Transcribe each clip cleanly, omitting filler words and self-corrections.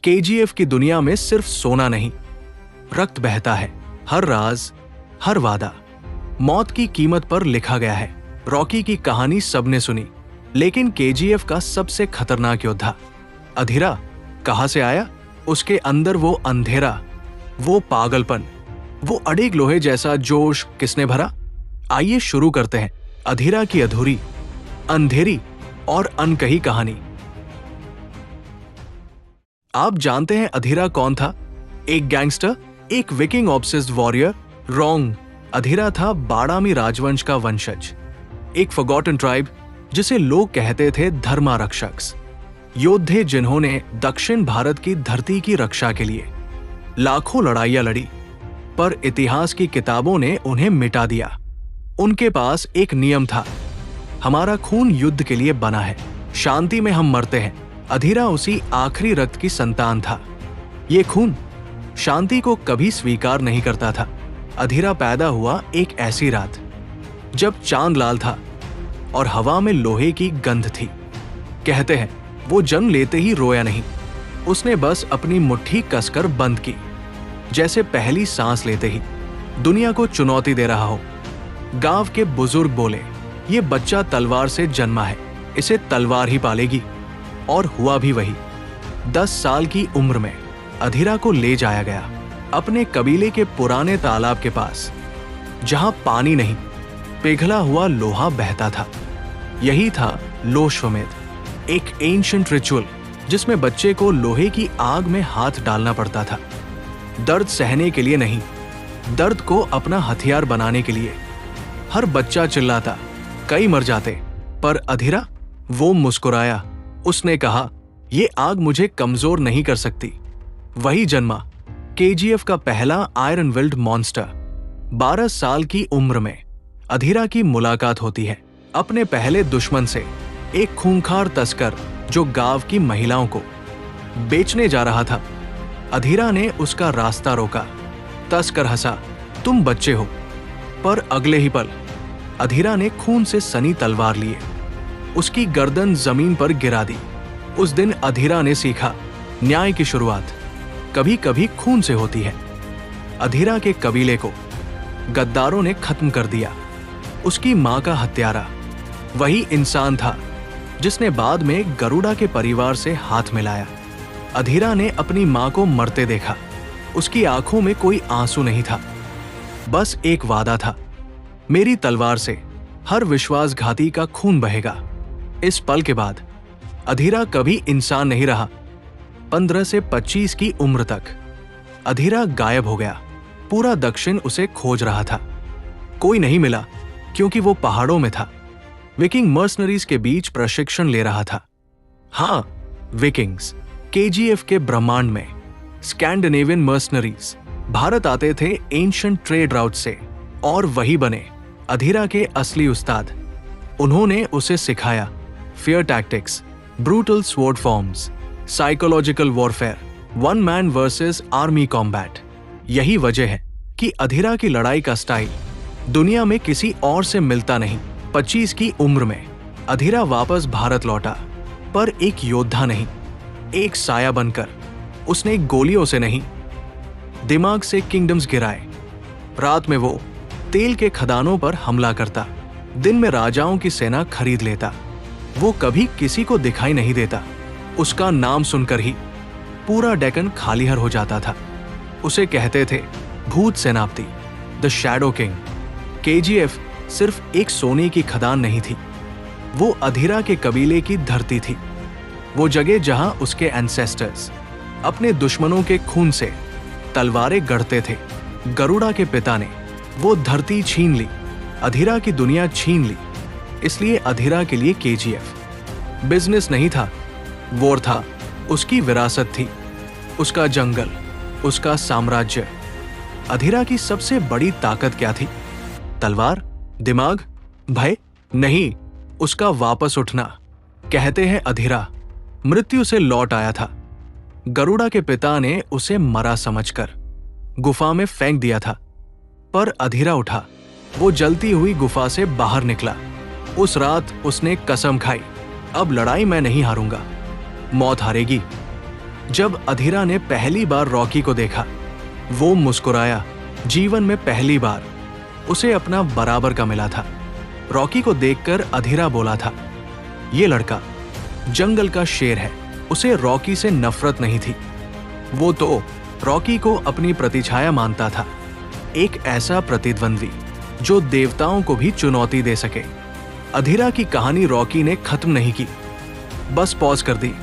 KGF की दुनिया में सिर्फ सोना नहीं, रक्त बहता है। हर राज, हर वादा मौत की कीमत पर लिखा गया है। रॉकी की कहानी सबने सुनी, लेकिन केजीएफ का सबसे खतरनाक योद्धा अधीरा कहां से आया? उसके अंदर वो अंधेरा, वो पागलपन, वो अड़ेग लोहे जैसा जोश किसने भरा? आइए शुरू करते हैं अधीरा की अधूरी, अंधेरी और अनकही कहानी। आप जानते हैं अधीरा कौन था? एक गैंगस्टर, एक विकिंग ऑब्सेस्ड वॉरियर? रॉन्ग। अधीरा था बाड़ामी राजवंश का वंशज, एक फॉरगॉटन ट्राइब जिसे लोग कहते थे धर्मा रक्षक्स। योद्धे जिन्होंने दक्षिण भारत की धरती की रक्षा के लिए लाखों लड़ाइयां लड़ी, पर इतिहास की किताबों ने उन्हें मिटा दिया। उनके पास एक नियम था, हमारा खून युद्ध के लिए बना है, शांति में हम मरते हैं। अधीरा उसी आखिरी रक्त की संतान था। ये खून शांति को कभी स्वीकार नहीं करता था। अधीरा पैदा हुआ एक ऐसी रात जब चांद लाल था और हवा में लोहे की गंध थी। कहते हैं वो जन्म लेते ही रोया नहीं, उसने बस अपनी मुट्ठी कसकर बंद की, जैसे पहली सांस लेते ही दुनिया को चुनौती दे रहा हो। गांव के बुजुर्ग बोले, ये बच्चा तलवार से जन्मा है, इसे तलवार ही पालेगी। और हुआ भी वही। 10 साल की उम्र में अधीरा को ले जाया गया अपने कबीले के पुराने तालाब के पास, जहां पानी नहीं, पिघला हुआ लोहा बहता था। यही था लोहश्वमेध, एक एंशिएंट रिचुअल जिसमें बच्चे को लोहे की आग में हाथ डालना पड़ता था। दर्द सहने के लिए नहीं, दर्द को अपना हथियार बनाने के लिए। हर बच्चा चिल्लाता, कई मर जाते, पर अधीरा, वो मुस्कुराया। उसने कहा, ये आग मुझे कमजोर नहीं कर सकती। वही जन्मा केजीएफ का पहला आयरन विल्ड मॉन्स्टर। 12 साल की उम्र में अधीरा की मुलाकात होती है अपने पहले दुश्मन से, एक खूंखार तस्कर जो गांव की महिलाओं को बेचने जा रहा था। अधीरा ने उसका रास्ता रोका। तस्कर हंसा, तुम बच्चे हो। पर अगले ही पल अधीरा ने खून से सनी तलवार लिए उसकी गर्दन जमीन पर गिरा दी। उस दिन अधीरा ने सीखा, न्याय की शुरुआत कभी कभी खून से होती है। अधीरा के कबीले को गद्दारों ने खत्म कर दिया। उसकी मां का हत्यारा वही इंसान था जिसने बाद में गरुड़ा के परिवार से हाथ मिलाया। अधीरा ने अपनी मां को मरते देखा। उसकी आंखों में कोई आंसू नहीं था, बस एक वादा था, मेरी तलवार से हर विश्वासघाती का खून बहेगा। इस पल के बाद अधीरा कभी इंसान नहीं रहा। 15 से 25 की उम्र तक अधीरा गायब हो गया। पूरा दक्षिण उसे खोज रहा था। कोई नहीं मिला क्योंकि वो पहाड़ों में था, विकिंग मर्सनरीज के बीच प्रशिक्षण ले रहा था। हाँ, विकिंग्स केजीएफ के ब्रह्मांड में स्कैंडिनेवियन मर्सनरीज भारत आते थे एंशिएंट ट्रेड राउट से, और वही बने अधीरा के असली उस्ताद। उन्होंने उसे सिखाया fear tactics, brutal sword forms, psychological warfare, one man versus army combat. यही वजह है कि अधीरा की लड़ाई का स्टाइल दुनिया में किसी और से मिलता नहीं। 25 की उम्र में अधीरा वापस भारत लौटा, पर एक योद्धा नहीं, एक साया बनकर। उसने गोलियों से नहीं, दिमाग से किंगडम्स गिराए। रात में वो तेल के खदानों पर हमला करता, दिन में राजाओं की सेना खरीद लेता। वो कभी किसी को दिखाई नहीं देता। उसका नाम सुनकर ही पूरा डेक्कन खालीहर हो जाता था। उसे कहते थे भूत सेनापति, द शैडो किंग। केजीएफ सिर्फ एक सोने की खदान नहीं थी, वो अधीरा के कबीले की धरती थी। वो जगह जहां उसके एंसेस्टर्स अपने दुश्मनों के खून से तलवारें गढ़ते थे। गरुड़ा के पिता ने वो धरती छीन ली, अधीरा की दुनिया छीन ली। इसलिए अधीरा के लिए केजीएफ बिजनेस नहीं था, वॉर था। उसकी विरासत थी, उसका जंगल, उसका साम्राज्य। अधीरा की सबसे बड़ी ताकत क्या थी? तलवार, दिमाग, भय नहीं, उसका वापस उठना। कहते हैं अधीरा मृत्यु से लौट आया था। गरुड़ा के पिता ने उसे मरा समझकर गुफा में फेंक दिया था, पर अधीरा उठा। वो जलती हुई गुफा से बाहर निकला। उस रात उसने कसम खाई, अब लड़ाई मैं नहीं हारूंगा, मौत हारेगी। जब अधीरा ने पहली बार रॉकी को देखा, वो मुस्कुराया। जीवन में पहली बार उसे अपना बराबर का मिला था। रॉकी को देखकर अधीरा बोला था, ये लड़का जंगल का शेर है। उसे रॉकी से नफरत नहीं थी। वो तो रॉकी को अपनी प्रतिछाया मानता था, एक ऐसा प्रतिद्वंद्वी जो देवताओं को भी चुनौती दे सके। अधीरा की कहानी रॉकी ने खत्म नहीं की, बस पॉज कर दी।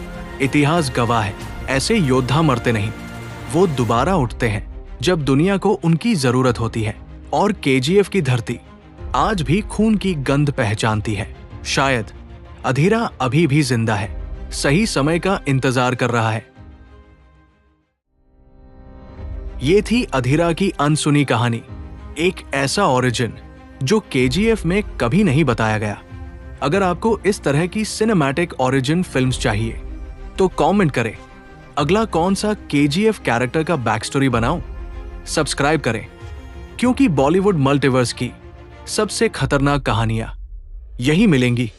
इतिहास गवाह है, ऐसे योद्धा मरते नहीं, वो दोबारा उठते हैं जब दुनिया को उनकी जरूरत होती है। और केजीएफ की धरती आज भी खून की गंध पहचानती है। शायद अधीरा अभी भी जिंदा है, सही समय का इंतजार कर रहा है। ये थी अधीरा की अनसुनी कहानी, एक ऐसा ओरिजिन जो केजीएफ में कभी नहीं बताया गया। अगर आपको इस तरह की सिनेमैटिक ओरिजिन फिल्म्स चाहिए तो कमेंट करें, अगला कौन सा केजीएफ कैरेक्टर का बैक स्टोरी बनाऊं? सब्सक्राइब करें, क्योंकि बॉलीवुड मल्टीवर्स की सबसे खतरनाक कहानियां यही मिलेंगी।